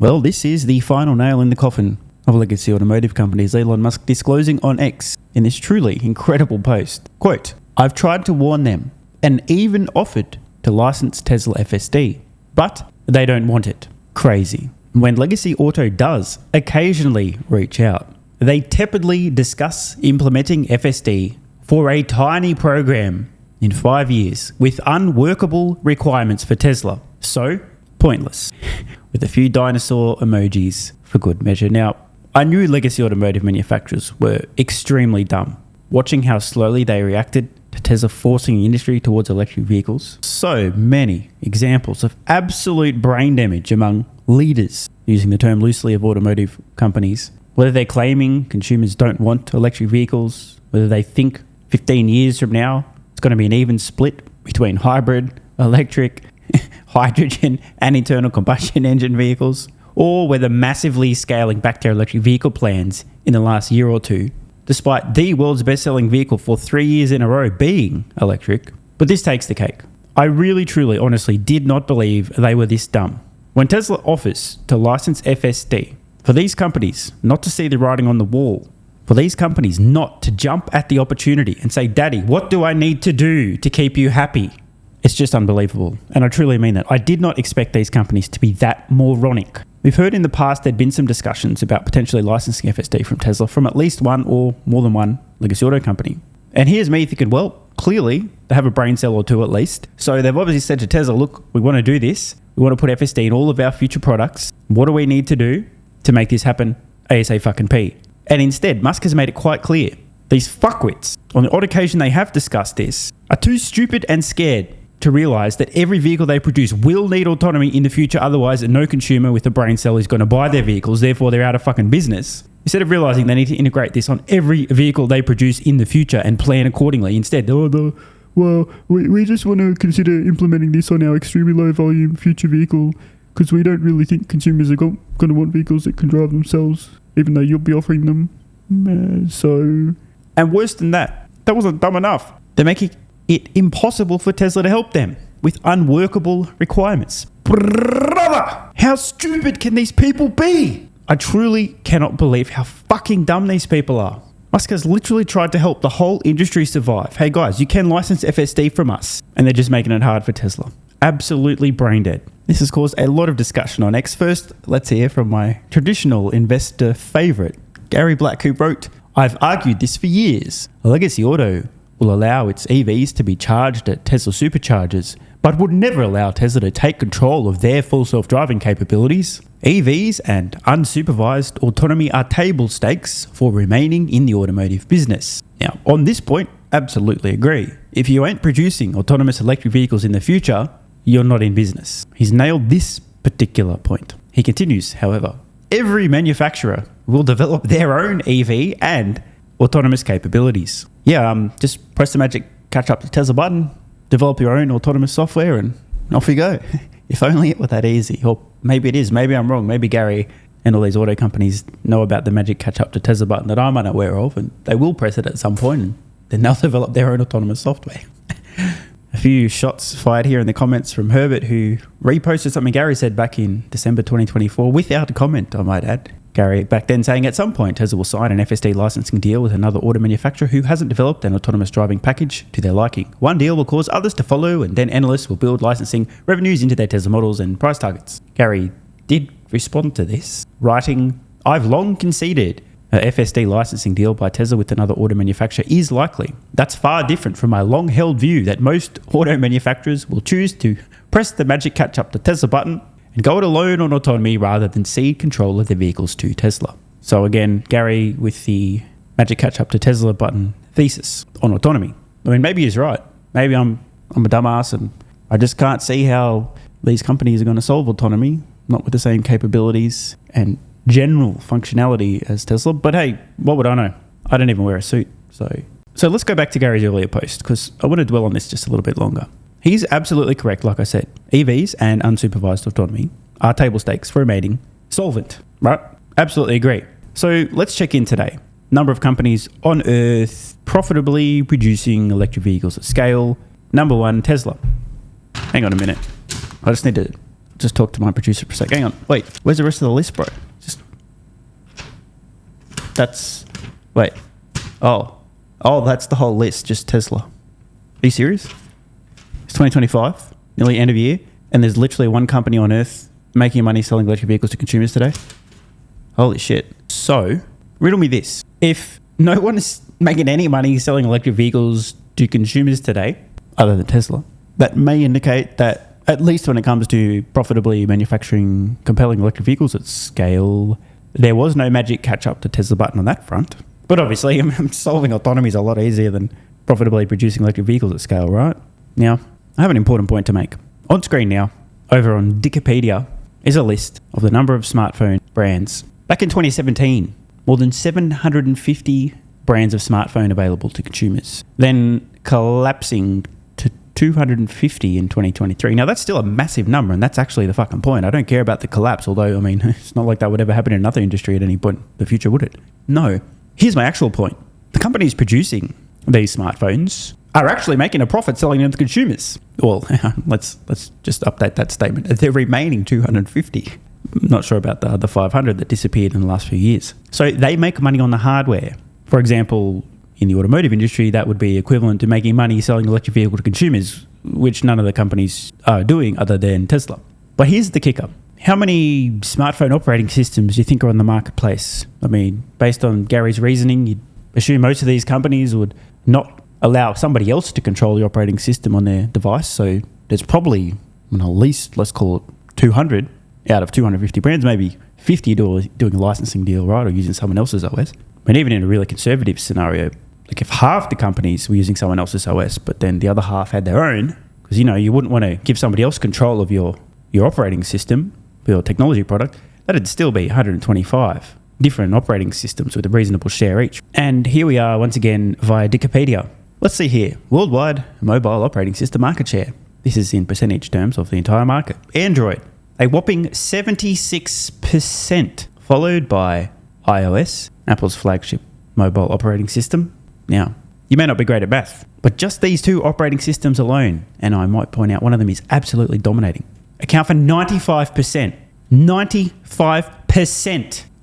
Well, this is the final nail in the coffin of legacy automotive companies, Elon Musk disclosing on X in this truly incredible post. Quote, "I've tried to warn them and even offered to license Tesla FSD, but they don't want it. Crazy. When Legacy Auto does occasionally reach out, they tepidly discuss implementing FSD for a tiny program in 5 years with unworkable requirements for Tesla. So, pointless." With a few dinosaur emojis for good measure. Now, I knew legacy automotive manufacturers were extremely dumb. Watching how slowly they reacted to Tesla forcing the industry towards electric vehicles. So many examples of absolute brain damage among leaders, using the term loosely, of automotive companies. Whether they're claiming consumers don't want electric vehicles, whether they think 15 years from now it's going to be an even split between hybrid, electric, hydrogen and internal combustion engine vehicles, or whether massively scaling back their electric vehicle plans in the last year or two, despite the world's best-selling vehicle for 3 years in a row being electric. But this takes the cake. I really, truly, honestly did not believe they were this dumb. When Tesla offers to license FSD, for these companies not to see the writing on the wall, for these companies not to jump at the opportunity and say, "Daddy, what do I need to do to keep you happy?" It's just unbelievable. And I truly mean that. I did not expect these companies to be that moronic. We've heard in the past there'd been some discussions about potentially licensing FSD from Tesla from at least one or more than one legacy auto company. And here's me thinking, well, clearly they have a brain cell or two at least. So they've obviously said to Tesla, look, we want to do this. We want to put FSD in all of our future products. What do we need to do to make this happen ASAP? And instead, Musk has made it quite clear. These fuckwits, on the odd occasion they have discussed this, are too stupid and scared to realise that every vehicle they produce will need autonomy in the future, otherwise no consumer with a brain cell is going to buy their vehicles, therefore they're out of fucking business. Instead of realising they need to integrate this on every vehicle they produce in the future and plan accordingly, instead, we just want to consider implementing this on our extremely low volume future vehicle because we don't really think consumers are going to want vehicles that can drive themselves, even though you'll be offering them. And worse than that, that wasn't dumb enough. They're making it impossible for Tesla to help them with unworkable requirements. Brother, how stupid can these people be? I truly cannot believe how fucking dumb these people are. Musk has literally tried to help the whole industry survive. Hey guys, you can license FSD from us. And they're just making it hard for Tesla. Absolutely brain dead. This has caused a lot of discussion on X. First, let's hear from my traditional investor favourite, Gary Black, who wrote, "I've argued this for years. A legacy auto will allow its EVs to be charged at Tesla superchargers, but would never allow Tesla to take control of their full self-driving capabilities. EVs and unsupervised autonomy are table stakes for remaining in the automotive business." Now, on this point, absolutely agree. If you ain't producing autonomous electric vehicles in the future, you're not in business. He's nailed this particular point. He continues, however, every manufacturer will develop their own EV and autonomous capabilities. Yeah, just press the magic catch up to Tesla button, develop your own autonomous software, and off you go. If only it were that easy. Or maybe it is. Maybe I'm wrong. Maybe Gary and all these auto companies know about the magic catch up to Tesla button that I'm unaware of, and they will press it at some point, and then they'll develop their own autonomous software. A few shots fired here in the comments from Herbert, who reposted something Gary said back in December 2024 without a comment, I might add. Gary back then saying at some point Tesla will sign an FSD licensing deal with another auto manufacturer who hasn't developed an autonomous driving package to their liking. One deal will cause others to follow, and then analysts will build licensing revenues into their Tesla models and price targets. Gary did respond to this, writing, "I've long conceded a FSD licensing deal by Tesla with another auto manufacturer is likely. That's far different from my long-held view that most auto manufacturers will choose to press the magic catch-up to Tesla button and go it alone on autonomy rather than cede control of their vehicles to Tesla." So again, Gary with the magic catch-up to Tesla button thesis on autonomy. I mean, maybe he's right. Maybe I'm a dumbass and I just can't see how these companies are going to solve autonomy, not with the same capabilities and general functionality as Tesla. But hey, what would I know? I don't even wear a suit. So let's go back to Gary's earlier post, because I want to dwell on this just a little bit longer. He's absolutely correct, like I said. EVs and unsupervised autonomy are table stakes for remaining solvent, right? Absolutely agree. So let's check in today. Number of companies on Earth profitably producing electric vehicles at scale. Number one, Tesla. Hang on a minute. I just need to just talk to my producer for a sec. Hang on. Wait, where's the rest of the list, bro? Wait. Oh, that's the whole list, just Tesla. Are you serious? It's 2025, nearly end of year, and there's literally one company on earth making money selling electric vehicles to consumers today? Holy shit. So, riddle me this. If no one is making any money selling electric vehicles to consumers today, other than Tesla, that may indicate that, at least when it comes to profitably manufacturing compelling electric vehicles at scale, there was no magic catch-up to Tesla button on that front. But obviously, solving autonomy is a lot easier than profitably producing electric vehicles at scale, right? Now, I have an important point to make. On screen now, over on Wikipedia, is a list of the number of smartphone brands. Back in 2017, more than 750 brands of smartphone available to consumers. Then collapsing to 250 in 2023. Now, that's still a massive number, and that's actually the fucking point. I don't care about the collapse, although, I mean, it's not like that would ever happen in another industry at any point in the future, would it? No. Here's my actual point. The companies producing these smartphones are actually making a profit selling them to consumers. Well, let's just update that statement. The remaining 250. I'm not sure about the other 500 that disappeared in the last few years. So they make money on the hardware. For example, in the automotive industry, that would be equivalent to making money selling electric vehicle to consumers, which none of the companies are doing other than Tesla. But here's the kicker. How many smartphone operating systems do you think are on the marketplace? I mean, based on Gary's reasoning, you'd assume most of these companies would not allow somebody else to control the operating system on their device. So there's probably, at least, let's call it 200 out of 250 brands, maybe 50 doing a licensing deal, right, or using someone else's OS. But even in a really conservative scenario, like if half the companies were using someone else's OS, but then the other half had their own, because, you wouldn't want to give somebody else control of your operating system, your technology product, that'd still be 125 different operating systems with a reasonable share each. And here we are once again via Wikipedia. Let's see here. Worldwide mobile operating system market share. This is in percentage terms of the entire market. Android, a whopping 76%, followed by iOS, Apple's flagship mobile operating system. Now, you may not be great at math, but just these two operating systems alone, and I might point out one of them is absolutely dominating, account for 95%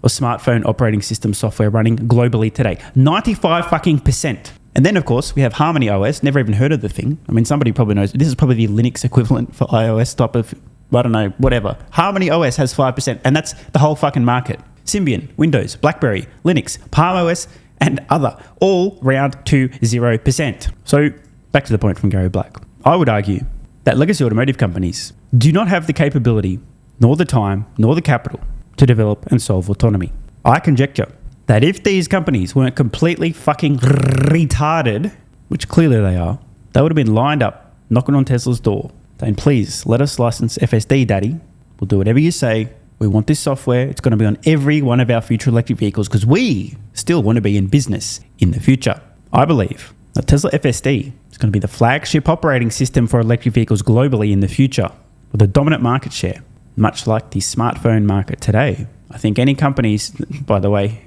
of smartphone operating system software running globally today. 95%. And then, of course, we have Harmony OS. Never even heard of the thing. I mean, somebody probably knows. This is probably the Linux equivalent for iOS type of, I don't know, whatever. Harmony OS has 5%, and that's the whole fucking market. Symbian, Windows, BlackBerry, Linux, Palm OS, and other, all round to 0%. So, back to the point from Gary Black. I would argue that legacy automotive companies do not have the capability, nor the time, nor the capital to develop and solve autonomy. I conjecture that if these companies weren't completely fucking retarded, which clearly they are, they would have been lined up, knocking on Tesla's door, saying, please, let us license FSD, daddy. We'll do whatever you say. We want this software. It's going to be on every one of our future electric vehicles because we still want to be in business in the future. I believe that Tesla FSD is going to be the flagship operating system for electric vehicles globally in the future with a dominant market share, much like the smartphone market today. I think any companies, by the way,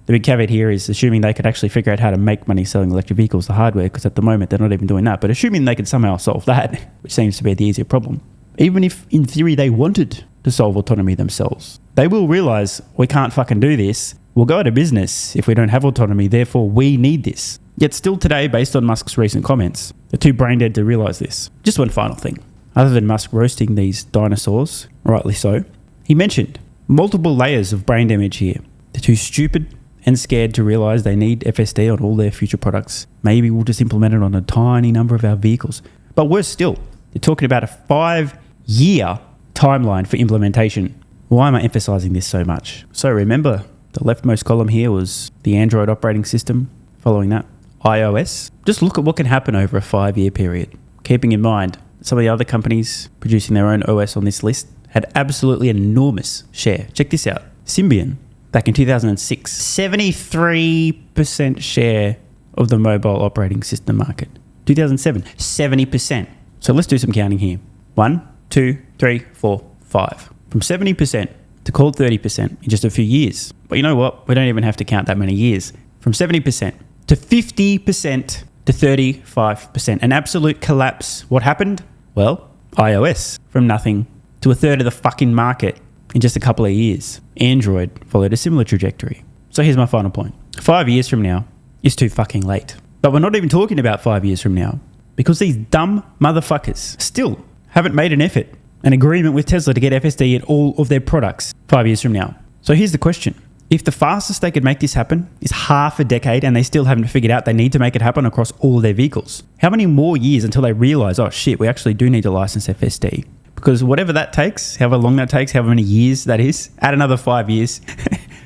the big caveat here is assuming they could actually figure out how to make money selling electric vehicles, the hardware, because at the moment they're not even doing that. But assuming they could somehow solve that, which seems to be the easier problem, even if in theory they wanted to solve autonomy themselves, they will realize we can't fucking do this. We'll go out of business if we don't have autonomy. Therefore, we need this. Yet still today, based on Musk's recent comments, they're too brain dead to realize this. Just one final thing. Other than Musk roasting these dinosaurs, rightly so, he mentioned multiple layers of brain damage here. They're too stupid and scared to realize they need FSD on all their future products. Maybe we'll just implement it on a tiny number of our vehicles. But worse still, they're talking about a 5-year timeline for implementation. Why am I emphasizing this so much? So remember, the leftmost column here was the Android operating system. Following that, iOS. Just look at what can happen over a 5-year period. Keeping in mind, some of the other companies producing their own OS on this list had absolutely enormous share. Check this out. Symbian, back in 2006, 73% share of the mobile operating system market. 2007, 70%. So let's do some counting here. 1, 2, 3, 4, 5. From 70% to called 30% in just a few years. But you know what? We don't even have to count that many years. From 70% to 50% to 35%. An absolute collapse. What happened? Well, iOS from nothing to a third of the fucking market in just a couple of years. Android followed a similar trajectory. So here's my final point. 5 years from now is too fucking late. But we're not even talking about 5 years from now because these dumb motherfuckers still haven't made an effort, an agreement with Tesla to get FSD in all of their products 5 years from now. So here's the question. If the fastest they could make this happen is half a decade and they still haven't figured out they need to make it happen across all of their vehicles, how many more years until they realize, oh shit, we actually do need to license FSD? Because whatever that takes, however long that takes, however many years that is, add another 5 years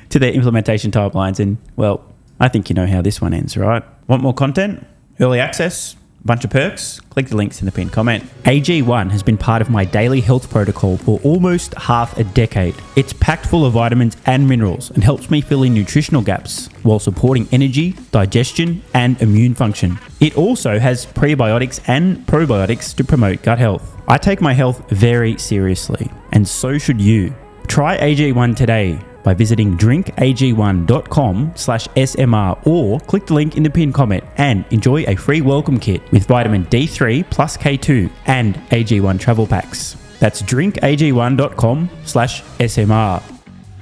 to their implementation timelines and, well, I think you know how this one ends, right? Want more content? Early access? A bunch of perks? Click the links in the pinned comment. AG1 has been part of my daily health protocol for almost half a decade. It's packed full of vitamins and minerals and helps me fill in nutritional gaps while supporting energy, digestion, and immune function. It also has prebiotics and probiotics to promote gut health. I take my health very seriously, and so should you. Try AG1 today by visiting drinkag1.com/SMR or click the link in the pinned comment and enjoy a free welcome kit with vitamin D3 plus K2 and AG1 travel packs. That's drinkag1.com/SMR.